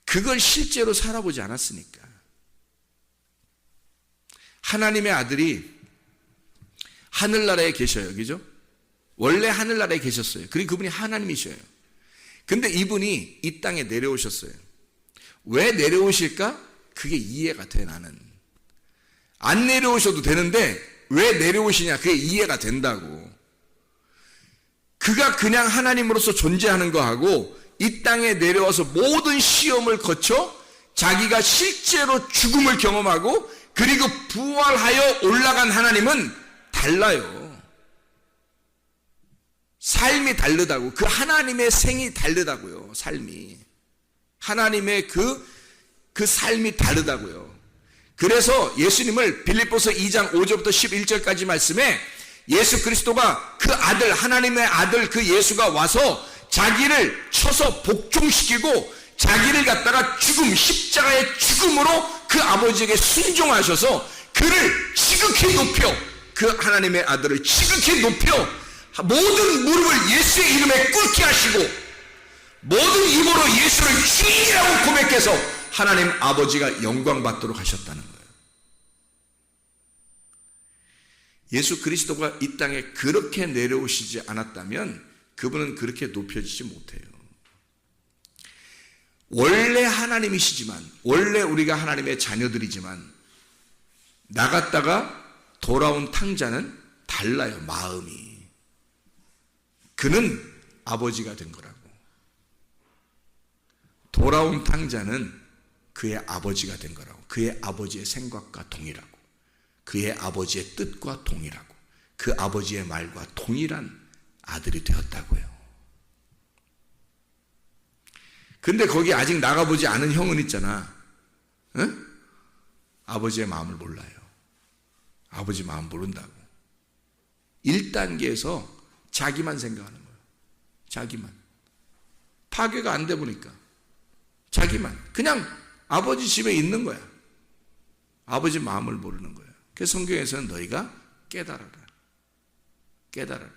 그걸 실제로 살아보지 않았으니까. 하나님의 아들이 하늘나라에 계셔요. 그죠? 원래 하늘나라에 계셨어요. 그리고 그분이 하나님이셔요. 근데 이분이 이 땅에 내려오셨어요. 왜 내려오실까? 그게 이해가 돼. 나는 안 내려오셔도 되는데 왜 내려오시냐, 그게 이해가 된다고. 그가 그냥 하나님으로서 존재하는 거하고 이 땅에 내려와서 모든 시험을 거쳐 자기가 실제로 죽음을 경험하고 그리고 부활하여 올라간 하나님은 달라요. 삶이 다르다고. 그 하나님의 생이 다르다고요. 삶이, 하나님의 그 삶이 다르다고요. 그래서 예수님을 빌립보서 2장 5절부터 11절까지 말씀에 예수 그리스도가 그 아들, 하나님의 아들 그 예수가 와서 자기를 쳐서 복종시키고 자기를 갖다가 죽음, 십자가의 죽음으로 그 아버지에게 순종하셔서 그를 지극히 높여, 그 하나님의 아들을 지극히 높여 모든 무릎을 예수의 이름에 꿇게 하시고 모든 입으로 예수를 주인이라고 고백해서 하나님 아버지가 영광 받도록 하셨다는 거예요. 예수 그리스도가 이 땅에 그렇게 내려오시지 않았다면 그분은 그렇게 높여지지 못해요. 원래 하나님이시지만, 원래 우리가 하나님의 자녀들이지만 나갔다가 돌아온 탕자는 달라요. 마음이. 그는 아버지가 된 거라고. 돌아온 탕자는 그의 아버지가 된 거라고. 그의 아버지의 생각과 동일하고 그의 아버지의 뜻과 동일하고 그 아버지의 말과 동일한 아들이 되었다고요. 근데 거기 아직 나가보지 않은 형은 있잖아. 응? 아버지의 마음을 몰라요. 아버지 마음 모른다고. 1단계에서 자기만 생각하는 거예요. 자기만. 파괴가 안 돼 보니까 자기만. 그냥 아버지 집에 있는 거야. 아버지 마음을 모르는 거예요. 그래서 성경에서는 너희가 깨달아라. 깨달아라.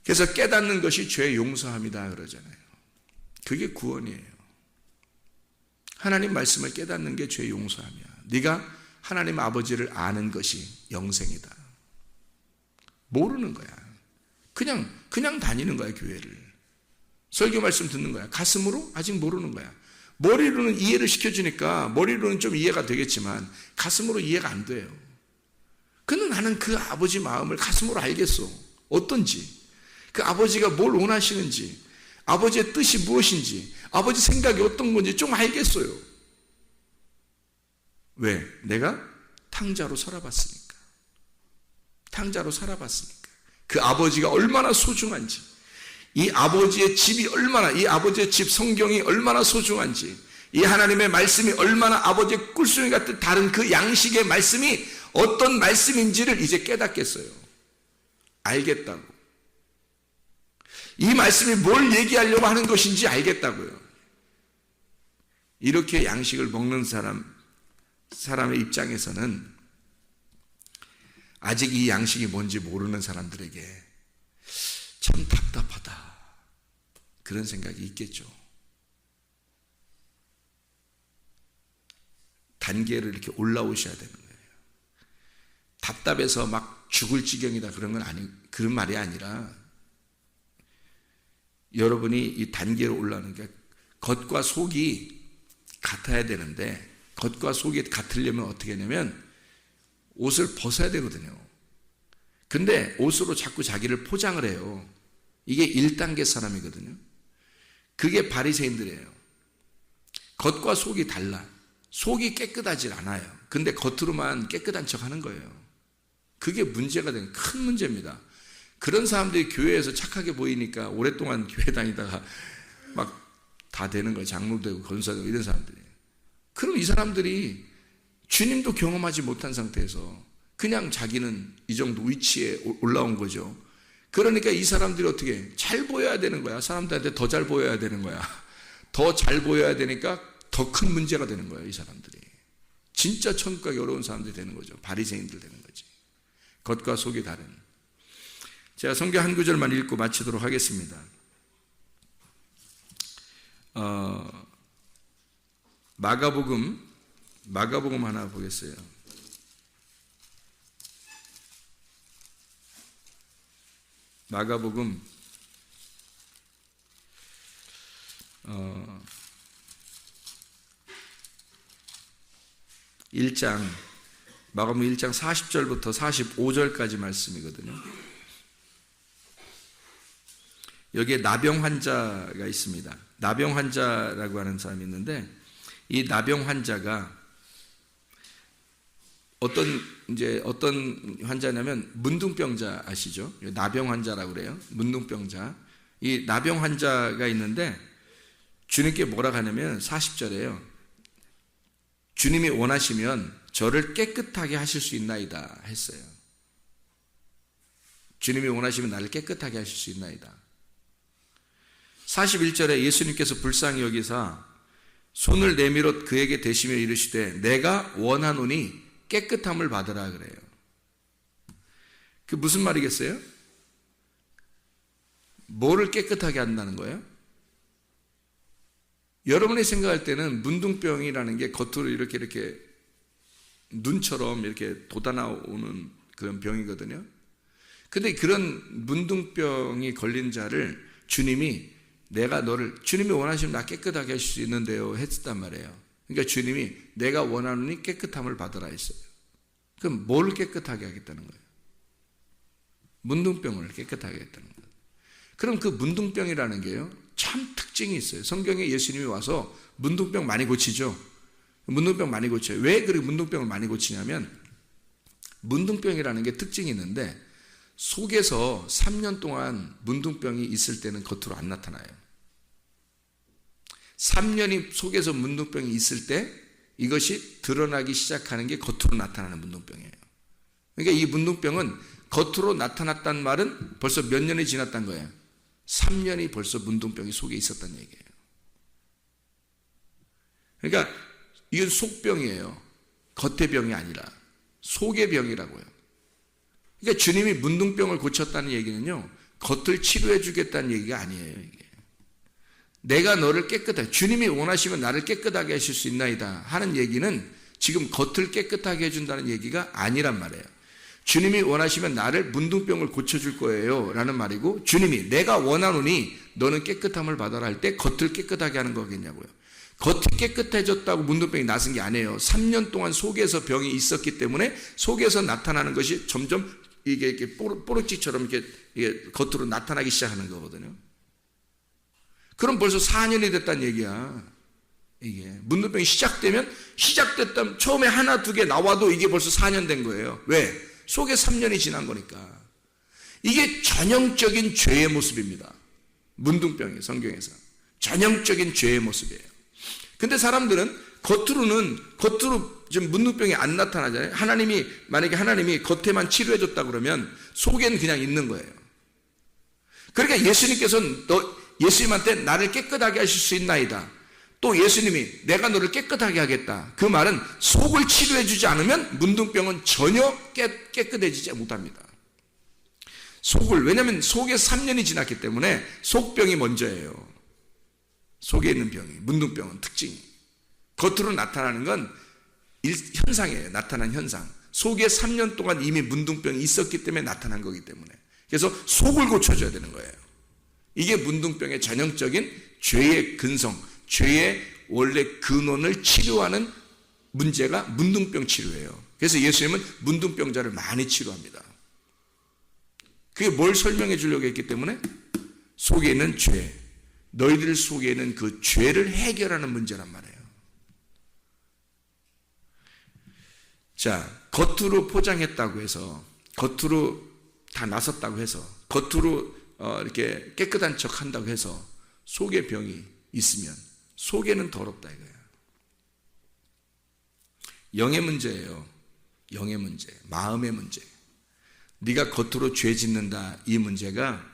그래서 깨닫는 것이 죄 용서함이다 그러잖아요. 그게 구원이에요. 하나님 말씀을 깨닫는 게 죄 용서함이야. 네가 하나님 아버지를 아는 것이 영생이다. 모르는 거야. 그냥 다니는 거야. 교회를. 설교 말씀 듣는 거야. 가슴으로 아직 모르는 거야. 머리로는 이해를 시켜주니까 머리로는 좀 이해가 되겠지만 가슴으로 이해가 안 돼요. 근데 나는 그 아버지 마음을 가슴으로 알겠어. 어떤지, 그 아버지가 뭘 원하시는지, 아버지의 뜻이 무엇인지, 아버지 생각이 어떤 건지 좀 알겠어요. 왜? 내가 탕자로 살아봤으니까. 탕자로 살아봤으니까. 그 아버지가 얼마나 소중한지, 이 아버지의 집이 얼마나, 이 아버지의 집 성경이 얼마나 소중한지, 이 하나님의 말씀이 얼마나 아버지의 꿀송이 같은 다른 그 양식의 말씀이 어떤 말씀인지를 이제 깨닫겠어요. 알겠다고. 이 말씀이 뭘 얘기하려고 하는 것인지 알겠다고요. 이렇게 양식을 먹는 사람의 입장에서는 아직 이 양식이 뭔지 모르는 사람들에게 참 답답하다, 그런 생각이 있겠죠. 단계를 이렇게 올라오셔야 되는 거예요. 답답해서 막 죽을 지경이다 그런 말이 아니라 여러분이 이 단계로 올라오는 게 겉과 속이 같아야 되는데, 겉과 속이 같으려면 어떻게 하냐면 옷을 벗어야 되거든요. 근데 옷으로 자꾸 자기를 포장을 해요. 이게 1단계 사람이거든요. 그게 바리새인들이에요. 겉과 속이 달라. 속이 깨끗하지 않아요. 근데 겉으로만 깨끗한 척 하는 거예요. 그게 문제가 되는 큰 문제입니다. 그런 사람들이 교회에서 착하게 보이니까 오랫동안 교회 다니다가 막 다 되는 거예요. 장로되고 권사되고 이런 사람들이. 그럼 이 사람들이 주님도 경험하지 못한 상태에서 그냥 자기는 이 정도 위치에 올라온 거죠. 그러니까 이 사람들이 어떻게 해? 잘 보여야 되는 거야. 사람들한테 더 잘 보여야 되는 거야. 더 잘 보여야 되니까 더 큰 문제가 되는 거예요. 이 사람들이. 진짜 천국 가기 어려운 사람들이 되는 거죠. 바리새인들 되는 거지. 겉과 속이 다른. 제가 성경 한 구절만 읽고 마치도록 하겠습니다. 마가복음 하나 보겠어요. 마가복음 1장, 마가복음 1장 40절부터 45절까지 말씀이거든요. 여기에 나병 환자가 있습니다. 나병 환자라고 하는 사람이 있는데, 이 나병 환자가 어떤 환자냐면 문둥병자 아시죠? 나병 환자라고 그래요. 문둥병자. 이 나병 환자가 있는데 주님께 뭐라 하냐면 40절에요. 주님이 원하시면 저를 깨끗하게 하실 수 있나이다 했어요. 주님이 원하시면 나를 깨끗하게 하실 수 있나이다. 41절에 예수님께서 불쌍히 여기사 손을 내밀어 그에게 대시며 이르시되 내가 원하노니 깨끗함을 받으라 그래요. 그 무슨 말이겠어요? 뭐를 깨끗하게 한다는 거예요? 여러분이 생각할 때는 문둥병이라는 게 겉으로 이렇게 눈처럼 이렇게 돋아나오는 그런 병이거든요. 근데 그런 문둥병이 걸린 자를 주님이 주님이 원하시면 나 깨끗하게 하실 수 있는데요 했단 말이에요. 그러니까 주님이 내가 원하노니 깨끗함을 받으라 했어요. 그럼 뭘 깨끗하게 하겠다는 거예요? 문둥병을 깨끗하게 하겠다는 거예요. 그럼 그 문둥병이라는 게요 참 특징이 있어요. 성경에 예수님이 와서 문둥병 많이 고치죠. 문둥병 많이 고쳐요. 왜 그렇게 문둥병을 많이 고치냐면 문둥병이라는 게 특징이 있는데 속에서 3년 동안 문둥병이 있을 때는 겉으로 안 나타나요. 3년이 속에서 문둥병이 있을 때 이것이 드러나기 시작하는 게 겉으로 나타나는 문둥병이에요. 그러니까 이 문둥병은 겉으로 나타났단 말은 벌써 몇 년이 지났단 거예요. 3년이 벌써 문둥병이 속에 있었단 얘기예요. 그러니까 이건 속병이에요. 겉의 병이 아니라 속의 병이라고요. 그러니까 주님이 문둥병을 고쳤다는 얘기는요 겉을 치료해 주겠다는 얘기가 아니에요. 이게. 내가 너를 깨끗하게, 주님이 원하시면 나를 깨끗하게 하실 수 있나이다 하는 얘기는 지금 겉을 깨끗하게 해준다는 얘기가 아니란 말이에요. 주님이 원하시면 나를 문둥병을 고쳐줄 거예요 라는 말이고, 주님이 내가 원하노니 너는 깨끗함을 받아라 할 때 겉을 깨끗하게 하는 거겠냐고요. 겉이 깨끗해졌다고 문둥병이 나선 게 아니에요. 3년 동안 속에서 병이 있었기 때문에 속에서 나타나는 것이 점점 이게 이렇게 뽀록지처럼 이게 겉으로 나타나기 시작하는 거거든요. 그럼 벌써 4년이 됐다는 얘기야. 이게 문둥병이 시작됐다면 처음에 하나 두 개 나와도 이게 벌써 4년 된 거예요. 왜? 속에 3년이 지난 거니까. 이게 전형적인 죄의 모습입니다. 문둥병이 성경에서 전형적인 죄의 모습이에요. 근데 사람들은 겉으로 지금 문둥병이 안 나타나잖아요. 만약에 하나님이 겉에만 치료해 줬다 그러면 속에는 그냥 있는 거예요. 그러니까 예수님께서는 예수님한테 나를 깨끗하게 하실 수 있나이다. 또 예수님이 내가 너를 깨끗하게 하겠다. 그 말은 속을 치료해 주지 않으면 문둥병은 전혀 깨끗해지지 못합니다. 왜냐하면 속에 3년이 지났기 때문에 속병이 먼저예요. 속에 있는 병이, 문둥병은 특징이. 겉으로 나타나는 건 현상이에요. 나타난 현상. 속에 3년 동안 이미 문둥병이 있었기 때문에 나타난 거기 때문에. 그래서 속을 고쳐줘야 되는 거예요. 이게 문둥병의 전형적인 죄의 근성, 죄의 원래 근원을 치료하는 문제가 문둥병 치료예요. 그래서 예수님은 문둥병자를 많이 치료합니다. 그게 뭘 설명해 주려고 했기 때문에 속에 있는 죄, 너희들 속에 있는 그 죄를 해결하는 문제란 말이에요. 자, 겉으로 포장했다고 해서, 겉으로 다 나섰다고 해서, 겉으로 이렇게 깨끗한 척 한다고 해서 속에 병이 있으면 속에는 더럽다 이거야. 영의 문제예요. 영의 문제, 마음의 문제. 네가 겉으로 죄 짓는다 이 문제가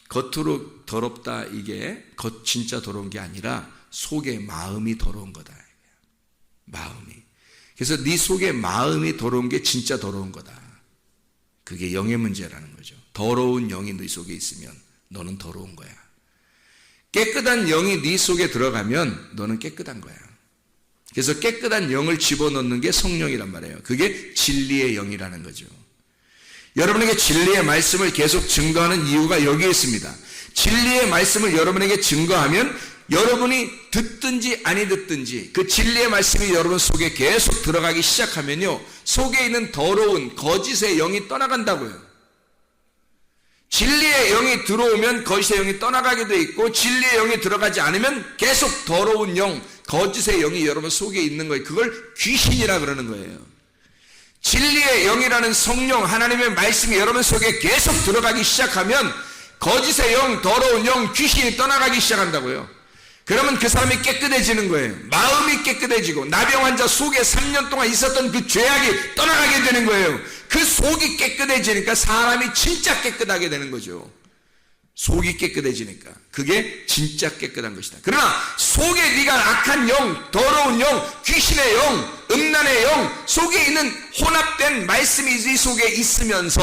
겉으로 더럽다 이게 진짜 더러운 게 아니라 속에 마음이 더러운 거다. 마음이. 그래서 네 속에 마음이 더러운 게 진짜 더러운 거다. 그게 영의 문제라는 거죠. 더러운 영이 네 속에 있으면 너는 더러운 거야. 깨끗한 영이 네 속에 들어가면 너는 깨끗한 거야. 그래서 깨끗한 영을 집어넣는 게 성령이란 말이에요. 그게 진리의 영이라는 거죠. 여러분에게 진리의 말씀을 계속 증거하는 이유가 여기에 있습니다. 진리의 말씀을 여러분에게 증거하면 여러분이 듣든지 아니 듣든지 그 진리의 말씀이 여러분 속에 계속 들어가기 시작하면요, 속에 있는 더러운 거짓의 영이 떠나간다고요. 진리의 영이 들어오면 거짓의 영이 떠나가게 돼 있고, 진리의 영이 들어가지 않으면 계속 더러운 영, 거짓의 영이 여러분 속에 있는 거예요. 그걸 귀신이라 그러는 거예요. 진리의 영이라는 성령, 하나님의 말씀이 여러분 속에 계속 들어가기 시작하면 거짓의 영, 더러운 영, 귀신이 떠나가기 시작한다고요. 그러면 그 사람이 깨끗해지는 거예요. 마음이 깨끗해지고 나병 환자 속에 3년 동안 있었던 그 죄악이 떠나가게 되는 거예요. 그 속이 깨끗해지니까 사람이 진짜 깨끗하게 되는 거죠. 속이 깨끗해지니까 그게 진짜 깨끗한 것이다. 그러나 속에 네가 악한 영, 더러운 영, 귀신의 영, 음란의 영, 속에 있는 혼합된 말씀이 네 속에 있으면서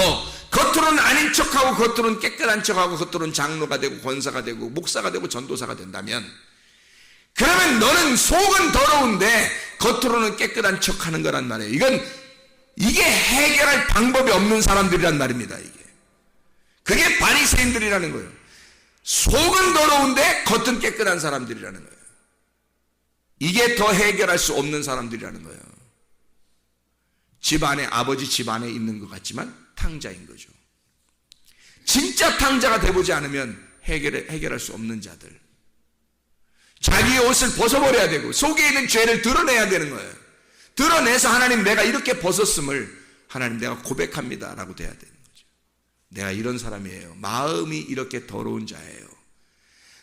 겉으로는 아닌 척하고 겉으로는 깨끗한 척하고 겉으로는 장로가 되고 권사가 되고 목사가 되고 전도사가 된다면, 그러면 너는 속은 더러운데 겉으로는 깨끗한 척하는 거란 말이에요. 이게 해결할 방법이 없는 사람들이란 말입니다. 그게 바리새인들이라는 거예요. 속은 더러운데 겉은 깨끗한 사람들이라는 거예요. 이게 더 해결할 수 없는 사람들이라는 거예요. 집 안에, 아버지 집 안에 있는 것 같지만 탕자인 거죠. 진짜 탕자가 돼보지 않으면 해결할 수 없는 자들. 자기의 옷을 벗어버려야 되고 속에 있는 죄를 드러내야 되는 거예요. 드러내서 하나님, 내가 이렇게 벗었음을 하나님 내가 고백합니다 라고 돼야 되는 거죠. 내가 이런 사람이에요. 마음이 이렇게 더러운 자예요.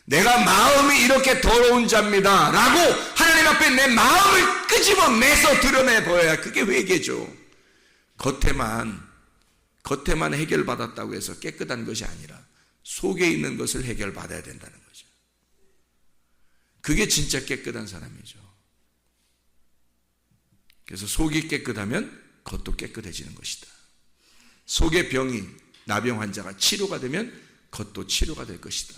내가 마음이 이렇게 더러운 자입니다 라고 하나님 앞에 내 마음을 끄집어내서 드러내 보여야 그게 회개죠. 겉에만 해결받았다고 해서 깨끗한 것이 아니라 속에 있는 것을 해결받아야 된다는 거죠. 그게 진짜 깨끗한 사람이죠. 그래서 속이 깨끗하면 겉도 깨끗해지는 것이다. 속의 병이, 나병 환자가 치료가 되면 겉도 치료가 될 것이다.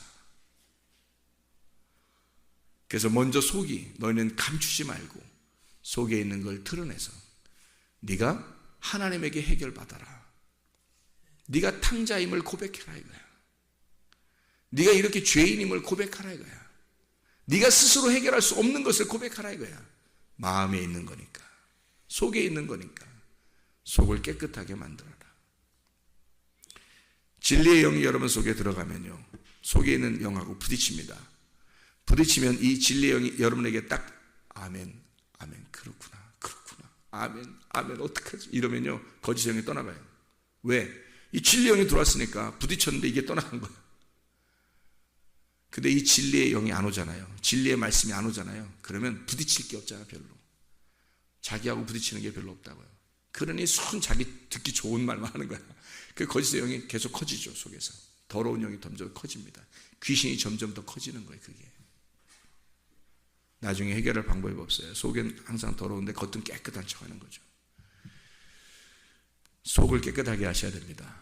그래서 먼저 속이, 너희는 감추지 말고 속에 있는 걸 드러내서 네가 하나님에게 해결받아라. 네가 탕자임을 고백해라 이거야. 네가 이렇게 죄인임을 고백하라 이거야. 네가 스스로 해결할 수 없는 것을 고백하라 이거야. 마음에 있는 거니까, 속에 있는 거니까 속을 깨끗하게 만들어라. 진리의 영이 여러분 속에 들어가면요, 속에 있는 영하고 부딪힙니다. 부딪히면 이 진리의 영이 여러분에게 딱 아멘, 아멘, 그렇구나, 아멘, 아멘, 어떡하지? 이러면요 거짓의 영이 떠나가요. 왜? 이 진리의 영이 들어왔으니까 부딪혔는데 이게 떠나간 거예요. 근데 이 진리의 영이 안 오잖아요. 진리의 말씀이 안 오잖아요. 그러면 부딪힐 게 없잖아요. 별로. 자기하고 부딪히는 게 별로 없다고요. 그러니 순 자기 듣기 좋은 말만 하는 거야. 그 거짓의 영이 계속 커지죠. 속에서 더러운 영이 점점 커집니다. 귀신이 점점 더 커지는 거예요. 그게 나중에 해결할 방법이 없어요. 속은 항상 더러운데 겉은 깨끗한 척하는 거죠. 속을 깨끗하게 하셔야 됩니다.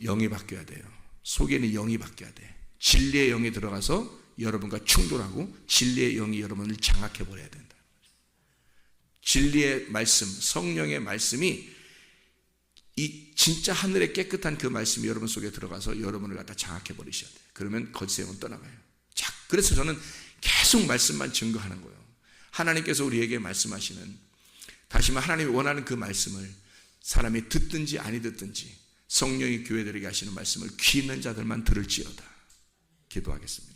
영이 바뀌어야 돼요. 속에는 영이 바뀌어야 돼. 진리의 영이 들어가서 여러분과 충돌하고 진리의 영이 여러분을 장악해버려야 된다. 진리의 말씀, 성령의 말씀이 이 진짜 하늘의 깨끗한 그 말씀이 여러분 속에 들어가서 여러분을 갖다 장악해버리셔야 돼요. 그러면 거짓의 영은 떠나가요. 자, 그래서 저는 계속 말씀만 증거하는 거예요. 하나님께서 우리에게 말씀하시는, 다시 말해 하나님이 원하는 그 말씀을 사람이 듣든지 아니 듣든지 성령이 교회들에게 하시는 말씀을 귀 있는 자들만 들을지어다. 기도하겠습니다.